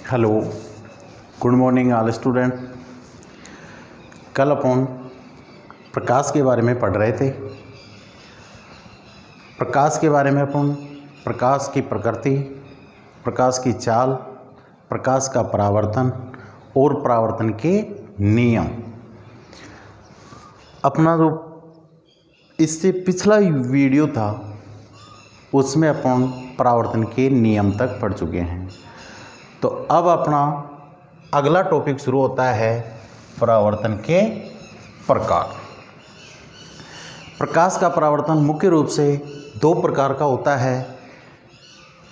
Hello, good morning all student. कल अपन प्रकाश के बारे में पढ़ रहे थे। प्रकाश के बारे में अपन प्रकाश की प्रकृति, प्रकाश की चाल, प्रकाश का परावर्तन और परावर्तन के नियम। अपना जो इससे पिछला वीडियो था उसमें अपन परावर्तन के नियम तक पढ़ चुके हैं। तो अब अपना अगला टॉपिक शुरू होता है परावर्तन के प्रकार। प्रकाश का परावर्तन मुख्य रूप से दो प्रकार का होता है।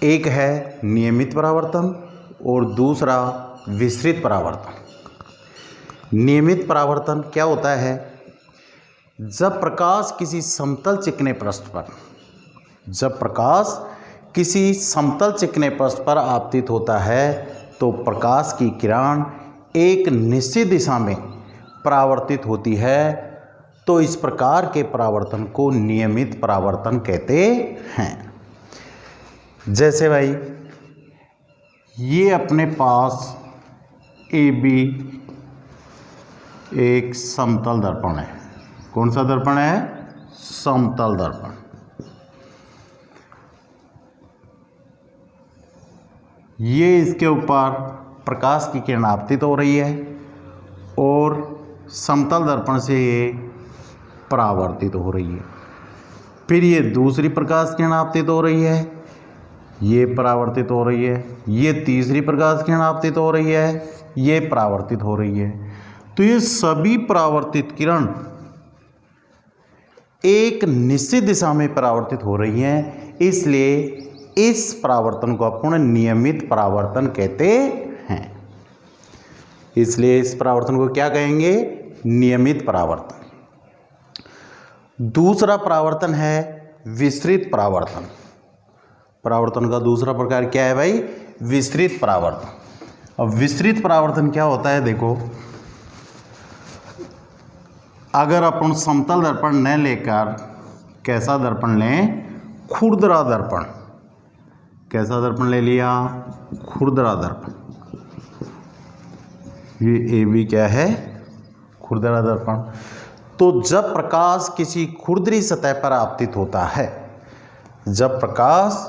एक है नियमित परावर्तन और दूसरा विसरित परावर्तन। नियमित परावर्तन क्या होता है? जब प्रकाश किसी समतल चिकने पृष्ठ पर आपतित होता है तो प्रकाश की किरण एक निश्चित दिशा में परावर्तित होती है। तो इस प्रकार के परावर्तन को नियमित परावर्तन कहते हैं। जैसे भाई ये अपने पास AB एक समतल दर्पण है। कौन सा दर्पण है? समतल दर्पण। ये इसके ऊपर प्रकाश की किरण आपतित हो रही है और समतल दर्पण से ये परावर्तित हो रही है। फिर ये दूसरी प्रकाश किरण आपतित हो रही है, ये परावर्तित हो रही है। ये तीसरी प्रकाश किरण आपतित हो रही है, ये परावर्तित हो रही है। तो ये सभी परावर्तित किरण एक निश्चित दिशा में परावर्तित हो रही हैं, इसलिए इस परावर्तन को अपन नियमित परावर्तन कहते हैं। इसलिए इस परावर्तन को क्या कहेंगे? नियमित परावर्तन। दूसरा परावर्तन है विसरित परावर्तन। परावर्तन का दूसरा प्रकार क्या है भाई? विसरित परावर्तन। अब विसरित परावर्तन क्या होता है? देखो, अगर अपन समतल दर्पण न लेकर कैसा दर्पण लें? खुरदरा दर्पण। कैसा दर्पण ले लिया? खुरदरा दर्पण। ये AB क्या है? खुरदरा दर्पण। तो जब प्रकाश किसी खुरदरी सतह पर आपतित होता है, जब प्रकाश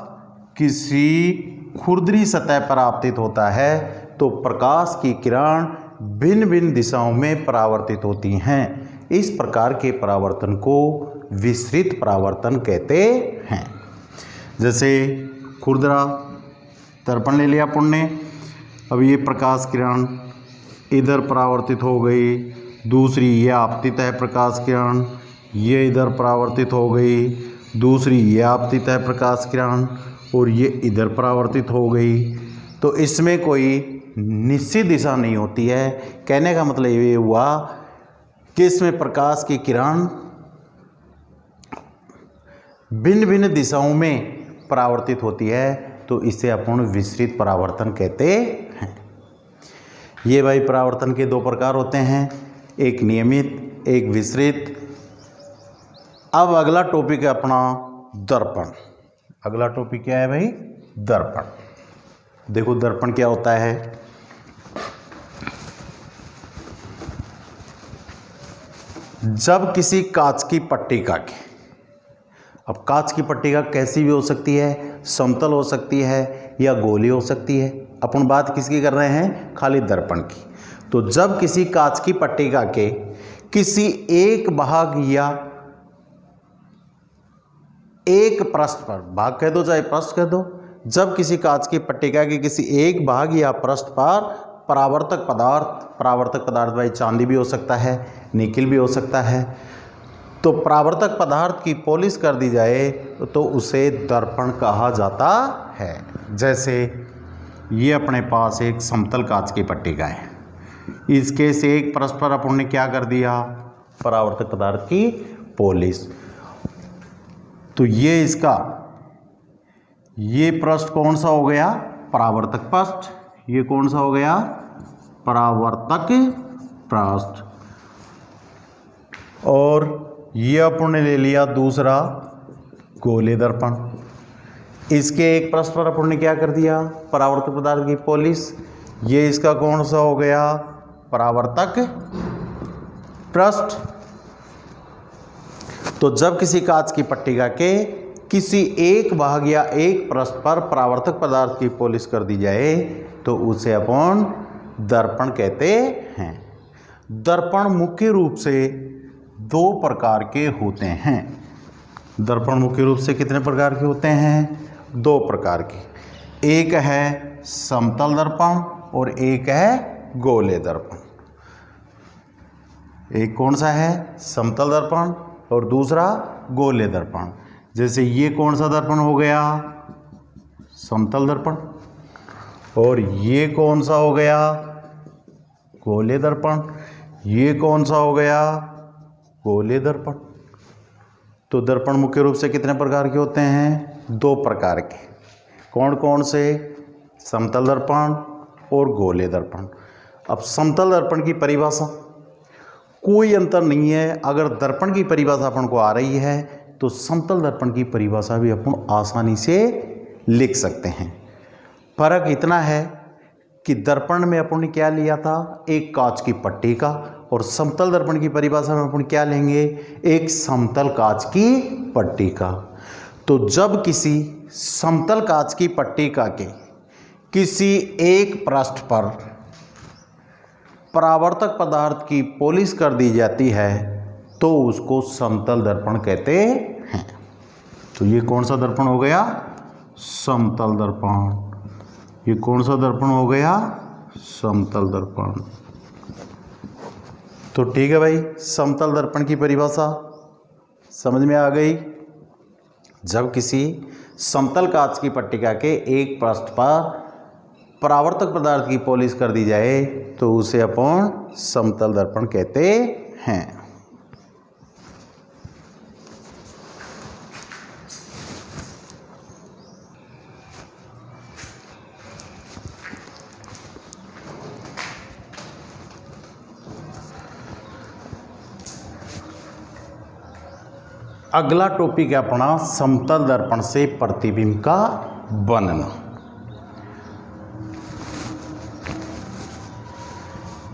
किसी खुरदरी सतह पर आपतित होता है तो प्रकाश की किरण भिन्न भिन्न दिशाओं में परावर्तित होती हैं। इस प्रकार के परावर्तन को विसरित परावर्तन कहते हैं। जैसे खुरदरा दर्पण ले लिया अपन ने। अब ये प्रकाश किरण इधर परावर्तित हो गई, दूसरी ये आपतित है प्रकाश किरण, ये इधर परावर्तित हो गई, दूसरी ये आपतित है प्रकाश किरण और ये इधर परावर्तित हो गई। तो इसमें कोई निश्चित दिशा नहीं होती है। कहने का मतलब ये हुआ कि इसमें प्रकाश की किरण भिन्न भिन्न दिशाओं में परावर्तित होती है, तो इसे अपन विसरित परावर्तन कहते हैं। ये भाई परावर्तन के दो प्रकार होते हैं, एक नियमित, एक विसरित। अब अगला टॉपिक है अपना दर्पण। अगला टॉपिक क्या है भाई? दर्पण। देखो दर्पण क्या होता है। जब किसी कांच की पट्टिका के, अब कांच की पट्टिका कैसी भी हो सकती है, समतल हो सकती है या गोली हो सकती है। अपन बात किसकी कर रहे हैं? खाली दर्पण की। तो जब किसी कांच की पट्टिका के किसी एक भाग या एक पृष्ठ पर, भाग कह दो चाहे पृष्ठ कह दो, जब किसी कांच की पट्टिका के किसी एक भाग या पृष्ठ पर परावर्तक पदार्थ भाई चांदी भी हो सकता है, निकिल भी हो सकता है, तो परावर्तक पदार्थ की पॉलिश कर दी जाए तो उसे दर्पण कहा जाता है। जैसे ये अपने पास एक समतल कांच की पट्टिका है, इसके से एक पृष्ठ पर अपन ने क्या कर दिया? परावर्तक पदार्थ की पॉलिश। तो ये इसका ये पृष्ठ कौन सा हो गया? परावर्तक पृष्ठ। ये कौन सा हो गया? परावर्तक पृष्ठ। और ये अपन ने ले लिया दूसरा गोले दर्पण। इसके एक पृष्ठ पर अपन ने क्या कर दिया? परावर्तक पदार्थ की पॉलिश। ये इसका कौन सा हो गया, परावर्तक पृष्ठ। तो जब किसी कांच की पट्टिका के किसी एक भाग या एक पृष्ठ पर परावर्तक पदार्थ की पॉलिश कर दी जाए तो उसे अपन दर्पण कहते हैं। दर्पण मुख्य रूप से दो प्रकार के होते हैं। दर्पण मुख्य रूप से कितने प्रकार के होते हैं, दो प्रकार के। एक है समतल दर्पण और एक है गोले दर्पण। एक कौन सा है, समतल दर्पण, और दूसरा गोले दर्पण। जैसे ये कौन सा दर्पण हो गया, समतल दर्पण, और ये कौन सा हो गया, गोले दर्पण। ये कौन सा हो गया, गोले दर्पण। तो दर्पण मुख्य रूप से कितने प्रकार के होते हैं, दो प्रकार के। कौन कौन से, समतल दर्पण और गोले दर्पण। अब समतल दर्पण की परिभाषा, कोई अंतर नहीं है। अगर दर्पण की परिभाषा अपन को आ रही है तो समतल दर्पण की परिभाषा भी अपन आसानी से लिख सकते हैं। फर्क इतना है कि दर्पण में अपन ने क्या लिया था, एक कांच की पट्टी का, और समतल दर्पण की परिभाषा में अपन क्या लेंगे, एक समतल कांच की पट्टी का। तो जब किसी समतल कांच की पट्टिका के किसी एक पृष्ठ पर परावर्तक पदार्थ की पॉलिश कर दी जाती है तो उसको समतल दर्पण कहते हैं। तो ये कौन सा दर्पण हो गया, समतल दर्पण। ये कौन सा दर्पण हो गया, समतल दर्पण। तो ठीक है भाई, समतल दर्पण की परिभाषा समझ में आ गई। जब किसी समतल कांच की पट्टिका के एक पृष्ठ पर परावर्तक पदार्थ की पॉलिश कर दी जाए तो उसे अपन समतल दर्पण कहते हैं। अगला टॉपिक है अपना समतल दर्पण से प्रतिबिंब का बनना।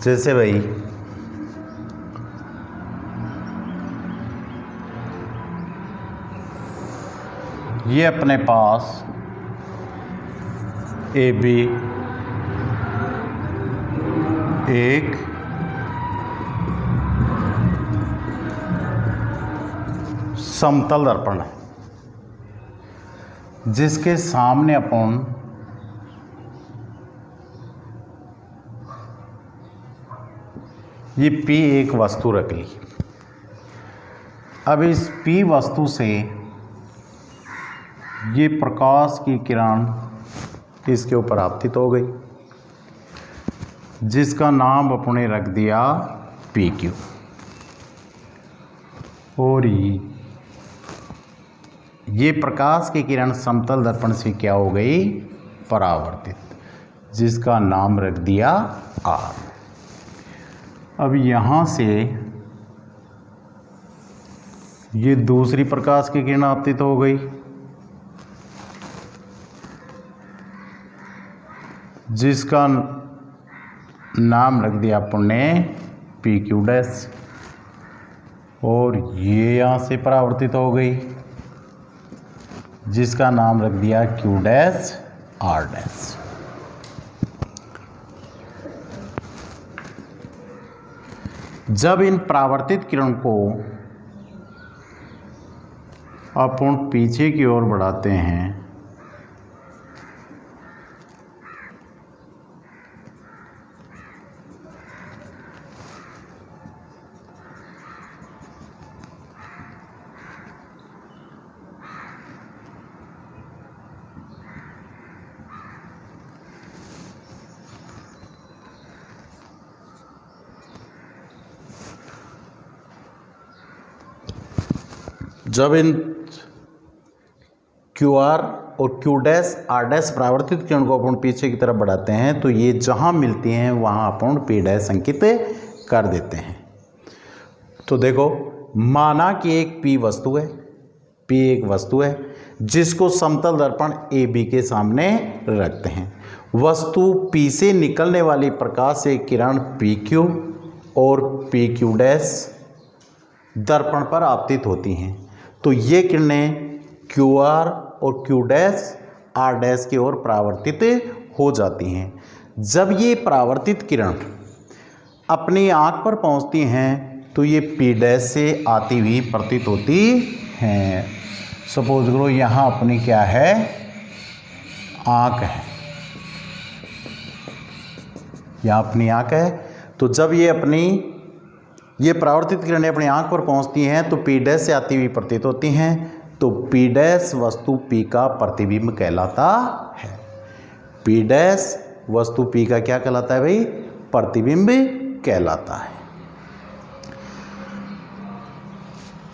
जैसे भाई ये अपने पास ए बी एक समतल दर्पण है जिसके सामने अपन ये P एक वस्तु रख ली। अब इस P वस्तु से ये प्रकाश की किरण इसके ऊपर आपतित हो गई जिसका नाम अपने रख दिया PQ। और ये प्रकाश की किरण समतल दर्पण से क्या हो गई, परावर्तित, जिसका नाम रख दिया R। अब यहाँ से ये दूसरी प्रकाश की किरण आपतित हो गई जिसका नाम रख दिया अपन ने PQ डैश, और ये यहाँ से परावर्तित हो गई जिसका नाम रख दिया Q डैश R डैश। जब इन परावर्तित किरण को अपन पीछे की ओर बढ़ाते हैं जब इन क्यू आर और क्यू डैश आर डैश परावर्तित किरण को अपन पीछे की तरफ बढ़ाते हैं तो ये जहाँ मिलती हैं वहाँ अपन पी डैश अंकित कर देते हैं। तो देखो, माना कि एक पी वस्तु है, पी एक वस्तु है जिसको समतल दर्पण ए बी के सामने रखते हैं वस्तु P से निकलने वाली प्रकाश से किरण PQ और PQ डैश दर्पण पर आपतित होती हैं। तो ये किरणें QR और Q डैश R डैश की ओर परावर्तित हो जाती हैं। जब ये परावर्तित किरण अपनी आँख पर पहुँचती हैं तो ये P डैश से आती हुई प्रतीत होती हैं। सपोज करो यहाँ अपनी क्या है, आँख है, यहाँ अपनी आँख है। तो जब ये परावर्तित किरणें अपनी आँख पर पहुँचती हैं तो P डैश से आती हुई प्रतीत होती हैं। तो P डैश वस्तु P का प्रतिबिंब कहलाता है। P डैश वस्तु P का क्या कहलाता है भाई, प्रतिबिंब कहलाता है।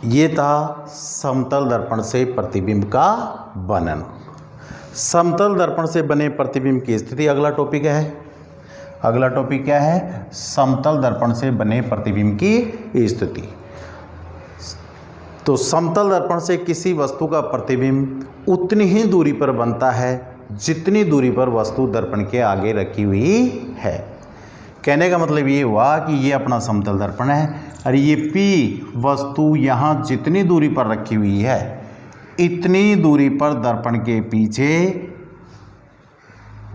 ये था समतल दर्पण से प्रतिबिंब का बनन। समतल दर्पण से बने प्रतिबिंब की स्थिति अगला टॉपिक है। अगला टॉपिक क्या है, समतल दर्पण से बने प्रतिबिंब की स्थिति। तो समतल दर्पण से किसी वस्तु का प्रतिबिंब उतनी ही दूरी पर बनता है जितनी दूरी पर वस्तु दर्पण के आगे रखी हुई है। कहने का मतलब ये हुआ कि ये अपना समतल दर्पण है और ये P वस्तु यहाँ जितनी दूरी पर रखी हुई है इतनी दूरी पर दर्पण के पीछे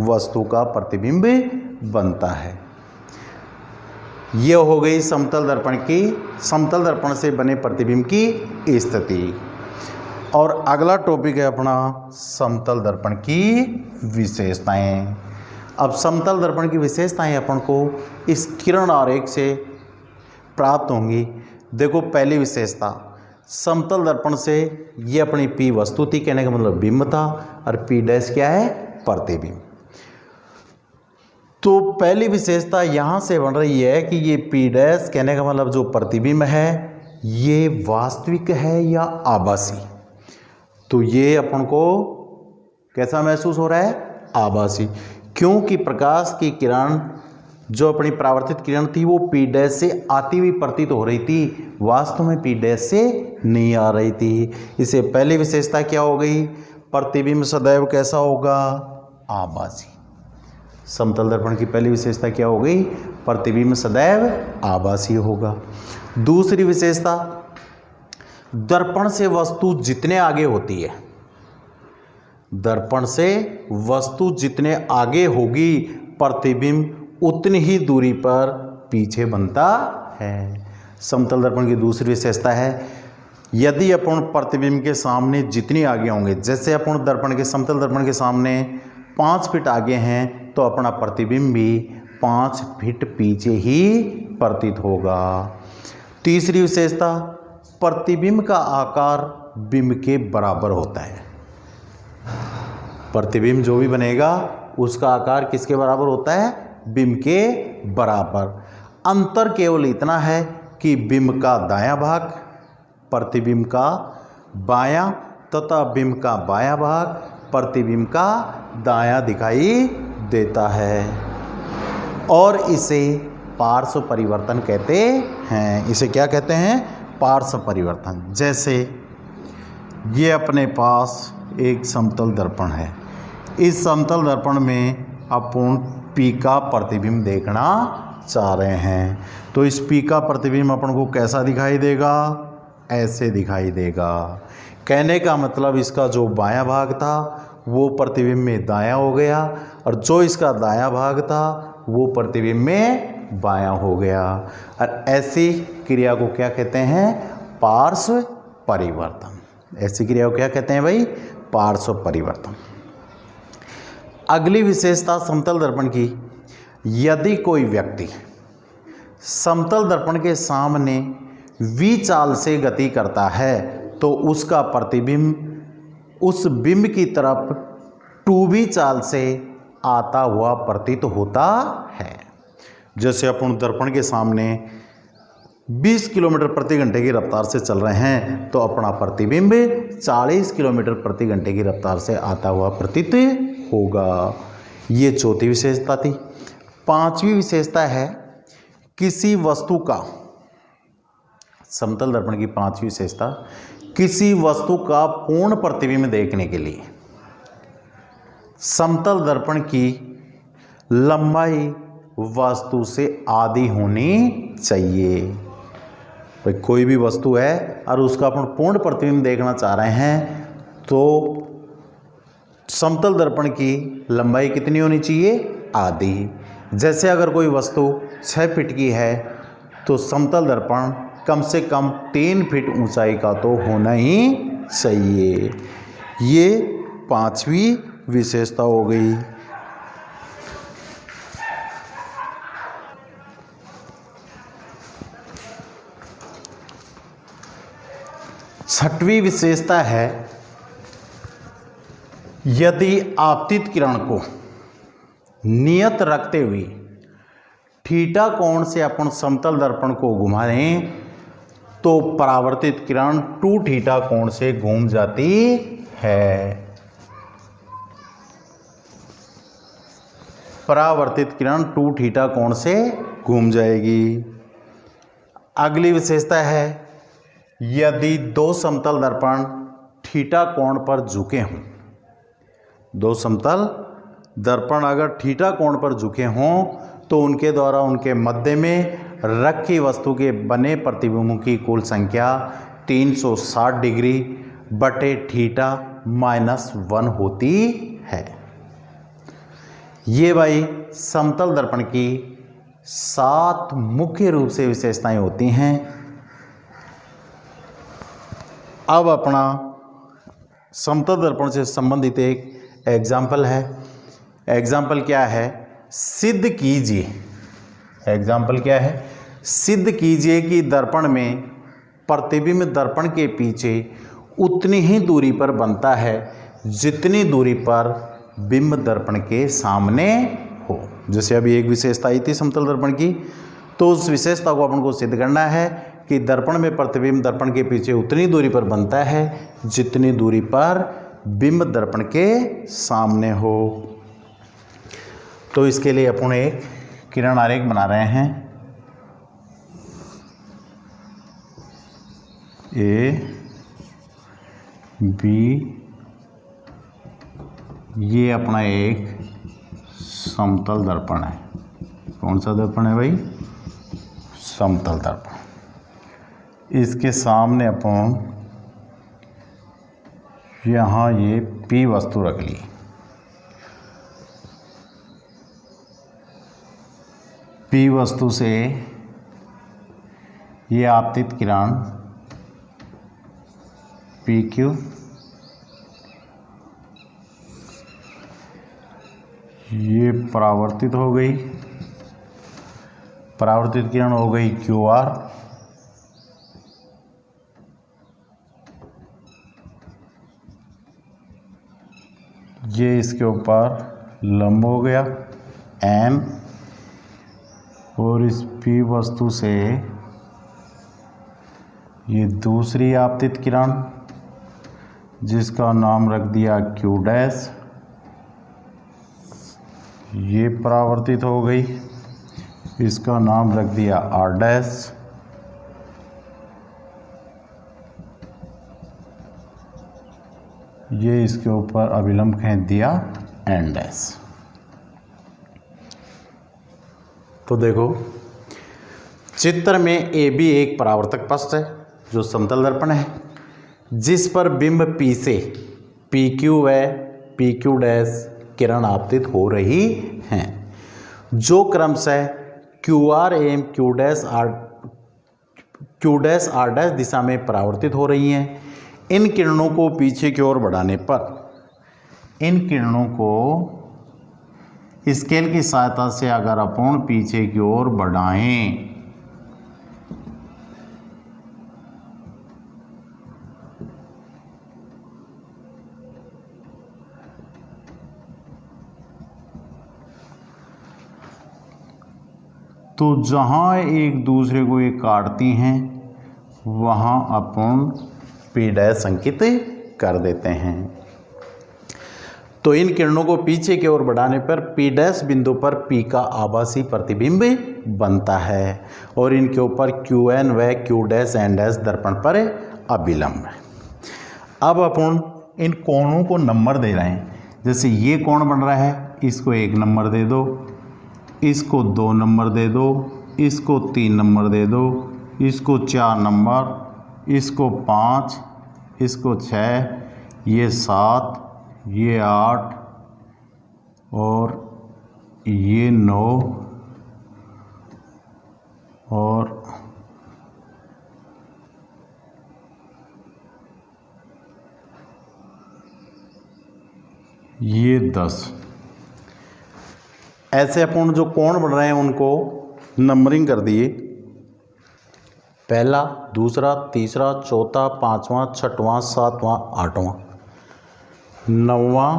वस्तु का प्रतिबिंब बनता है। यह हो गई समतल दर्पण से बने प्रतिबिंब की स्थिति। और अगला टॉपिक है अपना समतल दर्पण की विशेषताएं। अब समतल दर्पण की विशेषताएं अपन को इस किरण आरेख से प्राप्त होंगी। देखो पहली विशेषता, समतल दर्पण से ये अपनी P वस्तु थी, कहने का मतलब बिंब था, और P डैश क्या है, प्रतिबिंब। तो पहली विशेषता यहाँ से बन रही है कि ये P डैश कहने का मतलब जो प्रतिबिंब है ये वास्तविक है या आभासी। तो ये अपन को कैसा महसूस हो रहा है, आभासी, क्योंकि प्रकाश की किरण जो अपनी परावर्तित किरण थी वो P डैश से आती हुई प्रतीत हो रही थी, वास्तव में P डैश से नहीं आ रही थी। इसे पहली विशेषता क्या हो गई, प्रतिबिंब सदैव कैसा होगा, आभासी। समतल दर्पण की पहली विशेषता क्या हो गई, प्रतिबिंब सदैव आभासी होगा। दूसरी विशेषता, दर्पण से वस्तु जितने आगे होती है, दर्पण से वस्तु जितने आगे होगी प्रतिबिंब उतनी ही दूरी पर पीछे बनता है। समतल दर्पण की दूसरी विशेषता है, यदि अपन प्रतिबिंब के सामने जितनी आगे होंगे, जैसे अपन दर्पण के समतल दर्पण के सामने 5 फीट आगे हैं तो अपना प्रतिबिंब भी 5 फीट पीछे ही प्रतीत होगा। तीसरी विशेषता, प्रतिबिंब का आकार बिंब के बराबर होता है। प्रतिबिंब जो भी बनेगा उसका आकार किसके बराबर होता है, बिंब के बराबर। अंतर केवल इतना है कि बिंब का दायां भाग प्रतिबिंब का बायां तथा बिंब का बायां भाग प्रतिबिंब का दायां दिखाई देता है और इसे पार्श्व परिवर्तन कहते हैं। इसे क्या कहते हैं, पार्श्व परिवर्तन। जैसे ये अपने पास एक समतल दर्पण है, इस समतल दर्पण में अपन P का प्रतिबिंब देखना चाह रहे हैं, तो इस P का प्रतिबिंब अपन को कैसा दिखाई देगा, ऐसे दिखाई देगा। कहने का मतलब इसका जो बायां भाग था वो प्रतिबिंब में दायां हो गया और जो इसका दायां भाग था वो प्रतिबिंब में बायां हो गया। और ऐसी क्रिया को क्या कहते हैं, पार्श्व परिवर्तन। ऐसी क्रिया को क्या कहते हैं भाई, पार्श्व परिवर्तन। अगली विशेषता समतल दर्पण की, यदि कोई व्यक्ति समतल दर्पण के सामने V चाल से गति करता है तो उसका प्रतिबिंब उस बिंब की तरफ 2V चाल से आता हुआ प्रतीत होता है। जैसे अपन दर्पण के सामने 20 किलोमीटर प्रति घंटे की रफ्तार से चल रहे हैं तो अपना प्रतिबिंब 40 किलोमीटर प्रति घंटे की रफ्तार से आता हुआ प्रतीत होगा। ये चौथी विशेषता थी। पांचवी विशेषता है, किसी वस्तु का, समतल दर्पण की पांचवी विशेषता, किसी वस्तु का पूर्ण प्रतिबिंब देखने के लिए समतल दर्पण की लंबाई वस्तु से आधी होनी चाहिए। भाई कोई भी वस्तु है और उसका अपन पूर्ण प्रतिबिंब देखना चाह रहे हैं तो समतल दर्पण की लंबाई कितनी होनी चाहिए? आधी। जैसे अगर कोई वस्तु 6 फीट की है तो समतल दर्पण कम से कम 3 फीट ऊंचाई का तो होना ही चाहिए। ये 5वीं विशेषता हो गई। छठवीं विशेषता है यदि आपतित किरण को नियत रखते हुए थीटा कोण से अपन समतल दर्पण को घुमाएं तो परावर्तित किरण 2 थीटा कोण से घूम जाती है। परावर्तित किरण 2 थीटा कोण से घूम जाएगी। अगली विशेषता है यदि 2 समतल दर्पण थीटा कोण पर झुके हों, 2 समतल दर्पण अगर थीटा कोण पर झुके हों तो उनके द्वारा उनके मध्य में रखी वस्तु के बने प्रतिबिंबों की कुल संख्या 360 डिग्री बटे थीटा -1 होती है। ये भाई समतल दर्पण की 7 मुख्य रूप से विशेषताएं होती हैं। अब अपना समतल दर्पण से संबंधित एक एग्जाम्पल है। एग्जाम्पल क्या है? सिद्ध कीजिए। एग्जाम्पल क्या है? सिद्ध कीजिए कि दर्पण में प्रतिबिंब दर्पण के पीछे उतनी ही दूरी पर बनता है जितनी दूरी पर बिंब दर्पण के सामने हो। जैसे अभी एक विशेषता आई थी समतल दर्पण की, तो उस विशेषता को अपन को सिद्ध करना है कि दर्पण में प्रतिबिंब दर्पण के पीछे उतनी दूरी पर बनता है जितनी दूरी पर बिंब दर्पण के सामने हो। तो इसके लिए अपन एक किरण आरेख बना रहे हैं। ए बी, ये अपना एक समतल दर्पण है। कौन सा दर्पण है भाई? समतल दर्पण। इसके सामने अपन यहाँ ये P वस्तु रख ली। P वस्तु से ये आपतित किरण PQ ये परावर्तित हो गई। परावर्तित किरण हो गई QR। ये इसके ऊपर लंब हो गया M, और इस P वस्तु से ये दूसरी आपतित किरण जिसका नाम रख दिया Q डैश, ये परावर्तित हो गई, इसका नाम रख दिया R डैश। ये इसके ऊपर अभिलंब खींच दिया N डैश। तो देखो चित्र में ए बी एक परावर्तक पृष्ठ है जो समतल दर्पण है, जिस पर बिंब P से PQ व PQ डैश किरण आपतित हो रही हैं, जो क्रमशः QR एवं Q डैश R डैश दिशा में परावर्तित हो रही हैं। इन किरणों को पीछे की ओर बढ़ाने पर, इन किरणों को स्केल की सहायता से अगर अपन पीछे की ओर बढ़ाएं तो जहाँ एक दूसरे को ये काटती हैं वहाँ अपन P डैश अंकित कर देते हैं। तो इन किरणों को पीछे की ओर बढ़ाने पर P डैश बिंदु पर P का आभासी प्रतिबिंब बनता है और इनके ऊपर QN व Q डैश N डैश दर्पण पर अभिलंब है। अब अपन इन कोणों को नंबर दे रहे हैं। जैसे ये कोण बन रहा है, इसको 1 नंबर दे दो, इसको 2 नंबर दे दो, इसको 3 नंबर दे दो, इसको 4 नंबर, इसको 5, इसको 6, ये 7, ये 8 और ये 9 और ये 10। ऐसे अपन जो कोण बन रहे हैं उनको नंबरिंग कर दिए, पहला, दूसरा, तीसरा, चौथा, पांचवा, छठवां, सातवां, आठवां, नौवां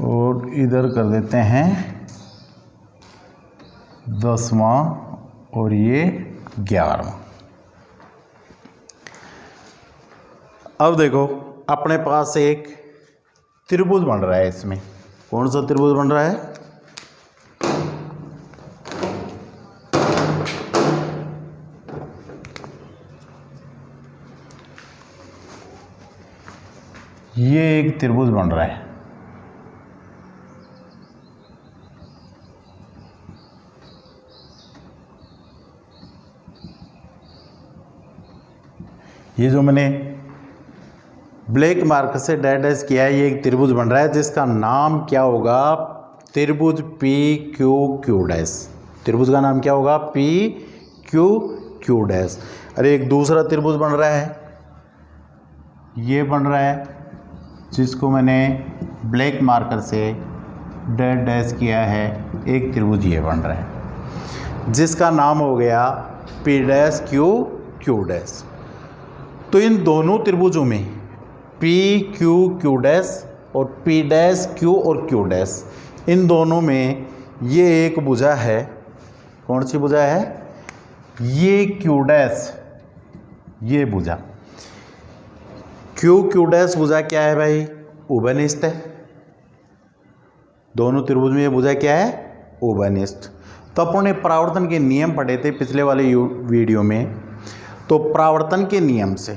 और इधर कर देते हैं 10वां और ये 11वां। अब देखो अपने पास एक त्रिभुज बन रहा है। इसमें कौन सा त्रिभुज बन रहा है? ये एक त्रिभुज बन रहा है। ये जो मैंने ब्लैक मार्क से डैश किया है, ये एक त्रिभुज बन रहा है जिसका नाम क्या होगा? त्रिभुज पी क्यू क्यू डैश। त्रिभुज का नाम क्या होगा? P Q Q dash. अरे एक दूसरा त्रिभुज बन रहा है, ये बन रहा है जिसको मैंने ब्लैक मार्कर से डैश किया है। एक त्रिभुज ये बन रहा है जिसका नाम हो गया P dash Q Q dash. तो इन दोनों त्रिभुजों में पी क्यू क्यू डैश और पी डैश क्यू और क्यू डैश, इन दोनों में ये एक भुजा है। कौन सी भुजा है? ये क्यू डैश, ये भुजा क्यू क्यू डैश भुजा क्या है भाई? उभयनिष्ठ है। दोनों त्रिभुज में ये भुजा क्या है? उभयनिष्ठ। तो अपन ने परावर्तन के नियम पढ़े थे पिछले वाले वीडियो में। तो परावर्तन के नियम से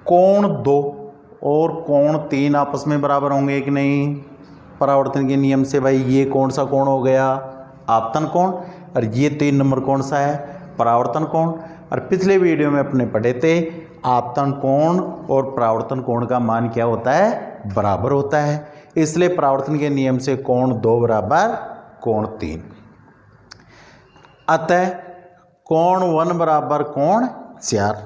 कोण 2 और कोण 3 आपस में बराबर होंगे कि नहीं? परावर्तन के नियम से भाई ये कौन सा कोण हो गया? आपतन कोण। और ये 3 नंबर कौन सा है? परावर्तन कोण। और पिछले वीडियो में अपने पढ़े थे आपतन कोण और परावर्तन कोण का मान क्या होता है? बराबर होता है। इसलिए परावर्तन के नियम से कोण 2 बराबर कोण 3। अतः कोण 1 बराबर कोण 4।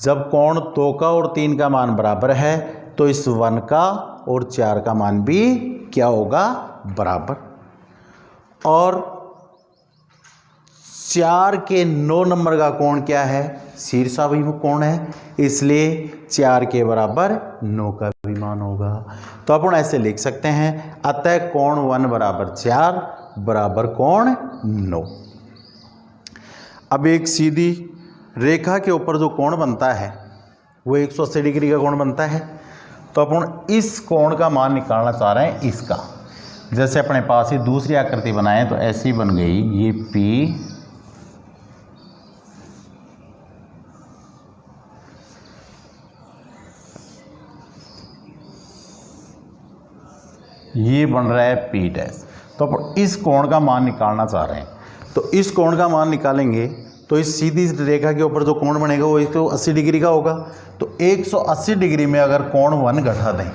जब कोण 2 का और 3 का मान बराबर है तो इस 1 का और 4 का मान भी क्या होगा? बराबर। और 4 के 9 नंबर का कोण क्या है? शीर्षाभिमुख कोण है, इसलिए 4 के बराबर 9 का भी मान होगा। तो अपन ऐसे लिख सकते हैं अतः कोण 1 बराबर 4 बराबर कोण 9। अब एक सीधी रेखा के ऊपर जो कोण बनता है वो 180 डिग्री का कोण बनता है। तो अपन इस कोण का मान निकालना चाह रहे हैं इसका। जैसे अपने पास ही दूसरी आकृति बनाए तो ऐसी बन गई, ये P, ये बन रहा है P डैश। तो अपन इस कोण का मान निकालना चाह रहे हैं। तो इस कोण का मान निकालेंगे तो इस सीधी रेखा के ऊपर जो कोण बनेगा वो 180 डिग्री का होगा। तो 180 डिग्री में अगर कोण 1 घटा दें,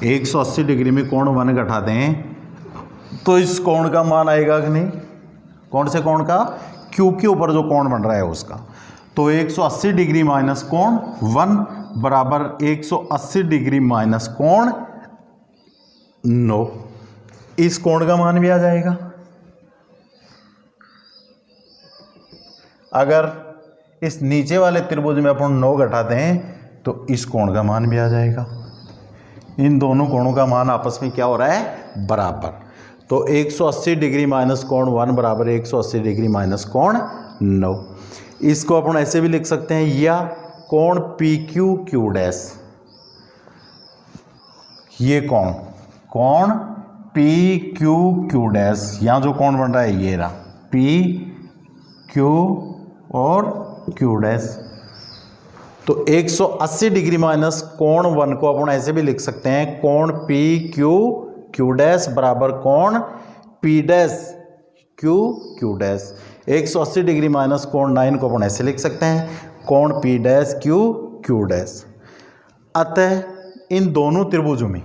180 डिग्री में कोण 1 घटा दें तो इस कोण का मान आएगा कि नहीं? कौन से कोण का? क्यू के ऊपर जो कोण बन रहा है उसका। तो 180 डिग्री माइनस कोण 1 बराबर 180 डिग्री माइनस कोण 9। इस कोण का मान भी आ जाएगा। अगर इस नीचे वाले त्रिभुज में अपन 9 घटाते हैं तो इस कोण का मान भी आ जाएगा। इन दोनों कोणों का मान आपस में क्या हो रहा है? बराबर। तो 180 डिग्री माइनस कोण 1 बराबर 180 डिग्री माइनस कोण 9। इसको अपन ऐसे भी लिख सकते हैं, या कोण पी क्यू क्यू डैश, ये कोण पी क्यू क्यू डैश, यहाँ जो कोण बन रहा है ये रहा पी क्यू और क्यू डैश। तो 180 डिग्री माइनस कोण 1 को अपन ऐसे भी लिख सकते हैं, कोण पी क्यू क्यू डैश बराबर कोण P dash Q dash. 180 degree minus कोण 9 को अपन ऐसे लिख सकते हैं, कोण पी डैश क्यू डैश। अतः इन दोनों त्रिभुजों में,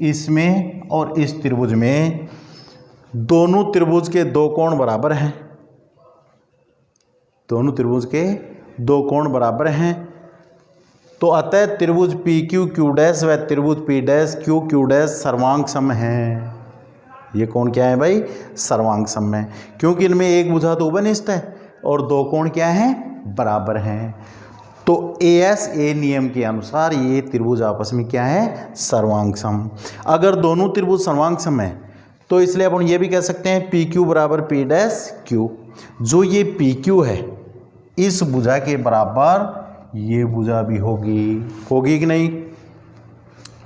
इसमें और इस त्रिभुज में, दोनों त्रिभुज के दो कोण बराबर हैं, दोनों त्रिभुज के दो कोण बराबर हैं। तो अतः त्रिभुज पी क्यू डैश व त्रिभुज पी डैश क्यू डैश सर्वांग सम हैं। ये कोण क्या है भाई? सर्वांग सम है, क्योंकि इनमें एक भुजा तो उपनिष्ठ है और दो कोण क्या हैं? बराबर हैं। तो ASA नियम के अनुसार ये त्रिभुज आपस में क्या है? सर्वांग सम। अगर दोनों त्रिभुज सर्वांग सम है तो इसलिए अपन ये भी कह सकते हैं PQ बराबर P डैश Q। जो ये PQ है इस भुजा के बराबर ये भुजा भी होगी कि नहीं?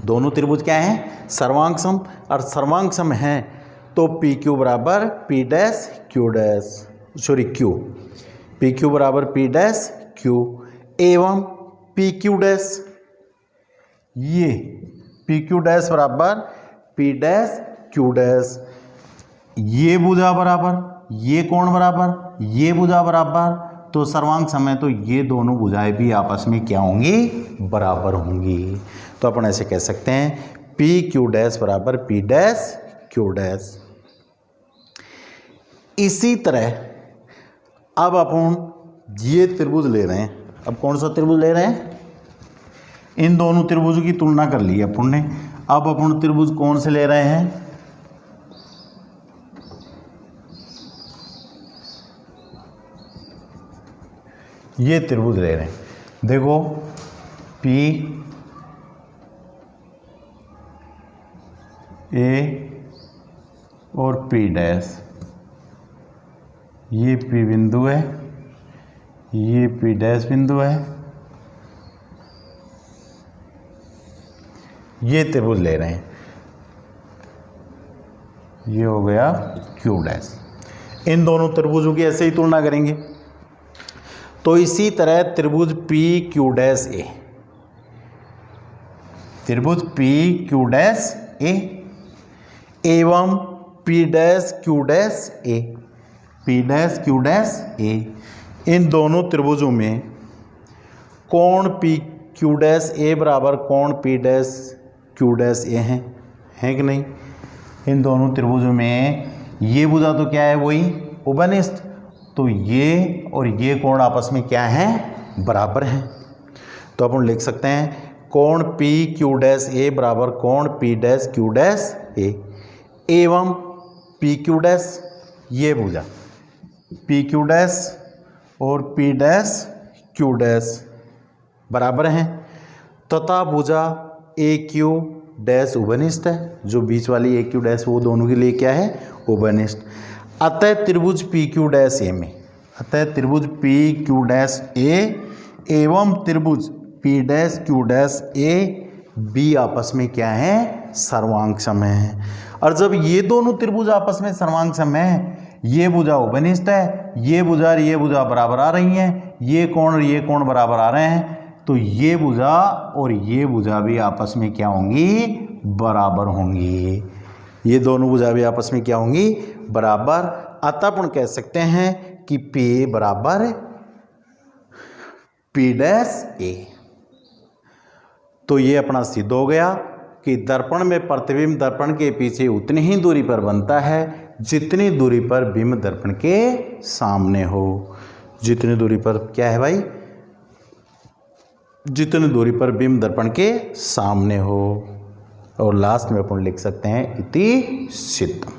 दोनों त्रिभुज क्या हैं? सर्वांग सम। और सर्वांग सम है तो PQ बराबर P dash Q dash, sorry Q, PQ बराबर P डैश Q एवं PQ डैश, ये PQ डैश बराबर P डैश Q डैश। ये भुजा बराबर, ये कोण बराबर, ये भुजा बराबर, तो सर्वांग सम है तो ये दोनों भुजाएं भी आपस में क्या होंगी? बराबर होंगी। तो अपन ऐसे कह सकते हैं PQ डैश बराबर P डैश Q डैश। इसी तरह अब अपन ये त्रिभुज ले रहे हैं। अब कौन सा त्रिभुज ले रहे हैं? इन दोनों त्रिभुजों की तुलना कर ली अपन ने। अब अपन त्रिभुज कौन से ले रहे हैं? ये त्रिभुज ले रहे हैं। देखो P A और P डैश, ये P बिंदु है, ये P डैश बिंदु है, ये त्रिभुज ले रहे हैं। ये हो गया Q डैश। इन दोनों त्रिभुजों की ऐसे ही तुलना करेंगे। तो इसी तरह त्रिभुज PQ डैश A, त्रिभुज PQ डैश A एवं P dash Q dash A, P dash Q dash A, इन दोनों त्रिभुजों में कोण PQ डैश A बराबर कोण P dash Q dash A हैं कि नहीं? इन दोनों त्रिभुजों में ये भुजा तो क्या है? वही उपनिष्ठ। तो ये और ये कोण आपस में क्या है? बराबर हैं। तो अपन लिख सकते हैं कोण PQ डैश A बराबर कोण P dash Q dash A एवं PQ डैश, ये भुजा PQ डैश और P डैश Q डैश बराबर हैं तथा भुजा AQ डैश उपनिष्ठ है। जो बीच वाली AQ डैश वो दोनों के लिए क्या है? उपनिष्ठ। अतः त्रिभुज PQ डैश A में, अतः त्रिभुज PQ डैश A एवं त्रिभुज P dash Q dash A B आपस में क्या है? सर्वांग सम है। और जब ये दोनों त्रिभुज आपस में सर्वांग सम है, ये भुजा उपनिष्ठ है, ये भुजा और ये भुजा बराबर आ रही हैं, ये कोण और ये कोण बराबर आ रहे हैं, तो ये भुजा और ये भुजा भी आपस में क्या होंगी? बराबर होंगी। ये दोनों भुजा भी आपस में क्या होंगी? बराबर। अतः अपन कह सकते हैं कि P बराबर P डैश A। तो ये अपना सिद्ध हो गया कि दर्पण में प्रतिबिंब दर्पण के पीछे उतनी ही दूरी पर बनता है जितनी दूरी पर बिंब दर्पण के सामने हो। जितनी दूरी पर क्या है भाई? जितनी दूरी पर बिंब दर्पण के सामने हो। और लास्ट में अपन लिख सकते हैं इति सिद्धम।